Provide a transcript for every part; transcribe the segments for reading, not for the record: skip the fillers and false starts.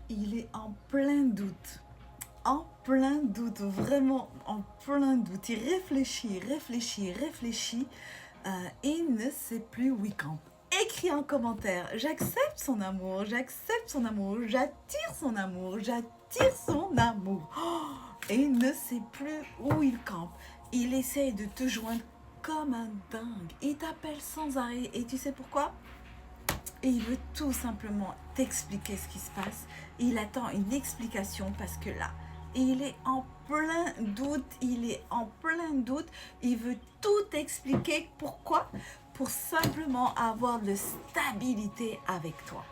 Il est en plein doute. En plein doute, vraiment en plein doute. Il réfléchit, réfléchit, réfléchit. Il ne sait plus où il campe. Écris en commentaire, j'accepte son amour, j'attire son amour, j'attire son amour. Et il ne sait plus où il campe. Il essaye de te joindre comme un dingue. Il t'appelle sans arrêt. Et tu sais pourquoi? Et il veut tout simplement t'expliquer ce qui se passe. Il attend une explication parce que là, il est en plein doute, il veut tout expliquer. Pourquoi? Pour simplement avoir de stabilité avec toi.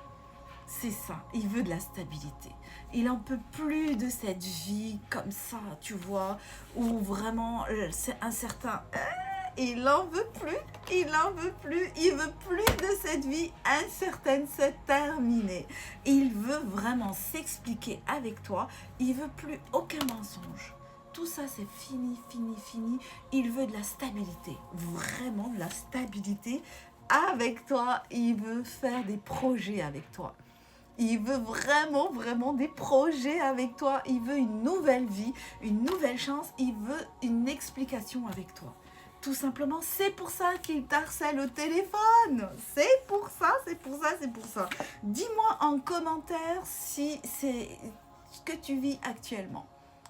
C'est ça, il veut de la stabilité. Il n'en peut plus de cette vie comme ça, tu vois, où vraiment c'est incertain. Il n'en veut plus, il veut plus de cette vie incertaine, c'est terminé. Il veut vraiment s'expliquer avec toi, il veut plus aucun mensonge. Tout ça c'est fini, fini, fini. Il veut de la stabilité, vraiment de la stabilité avec toi. Il veut faire des projets avec toi. Il veut vraiment, vraiment des projets avec toi. Il veut une nouvelle vie, une nouvelle chance. Il veut une explication avec toi. Tout simplement, c'est pour ça qu'il t'harcèle au téléphone. C'est pour ça, c'est pour ça, c'est pour ça. Dis-moi en commentaire si c'est ce que tu vis actuellement.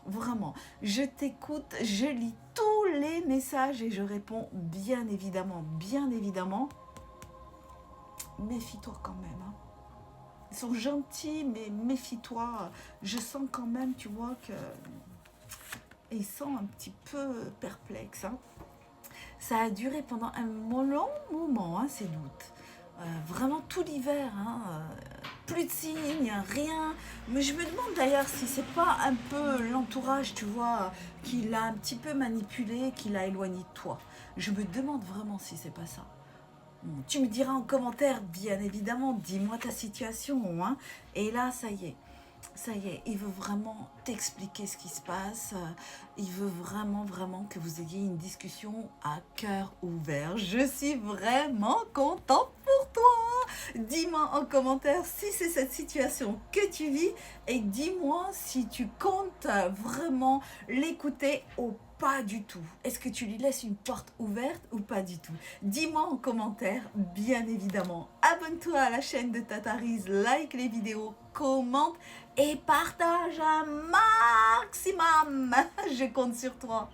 Vraiment, je t'écoute, je lis tous les messages et je réponds bien évidemment, bien évidemment. Méfie-toi quand même, hein. Ils sont gentils, mais méfie-toi. Je sens quand même, tu vois, que ils sont un petit peu perplexes, hein. Ça a duré pendant un long moment, hein, ces doutes. Vraiment tout l'hiver, hein, plus de signes, rien. Mais je me demande d'ailleurs si c'est pas un peu l'entourage, tu vois, qui l'a un petit peu manipulé, qui l'a éloigné de toi. Je me demande vraiment si c'est pas ça. Tu me diras en commentaire, bien évidemment, dis-moi ta situation, hein. Et là, ça y est, il veut vraiment t'expliquer ce qui se passe. Il veut vraiment, vraiment que vous ayez une discussion à cœur ouvert. Je suis vraiment contente pour toi. Dis-moi en commentaire si c'est cette situation que tu vis et dis-moi si tu comptes vraiment l'écouter ou pas du tout. Est-ce que tu lui laisses une porte ouverte ou pas du tout? Dis-moi en commentaire, bien évidemment. Abonne-toi à la chaîne de Tatarise, like les vidéos, commente et partage un maximum. Je compte sur toi.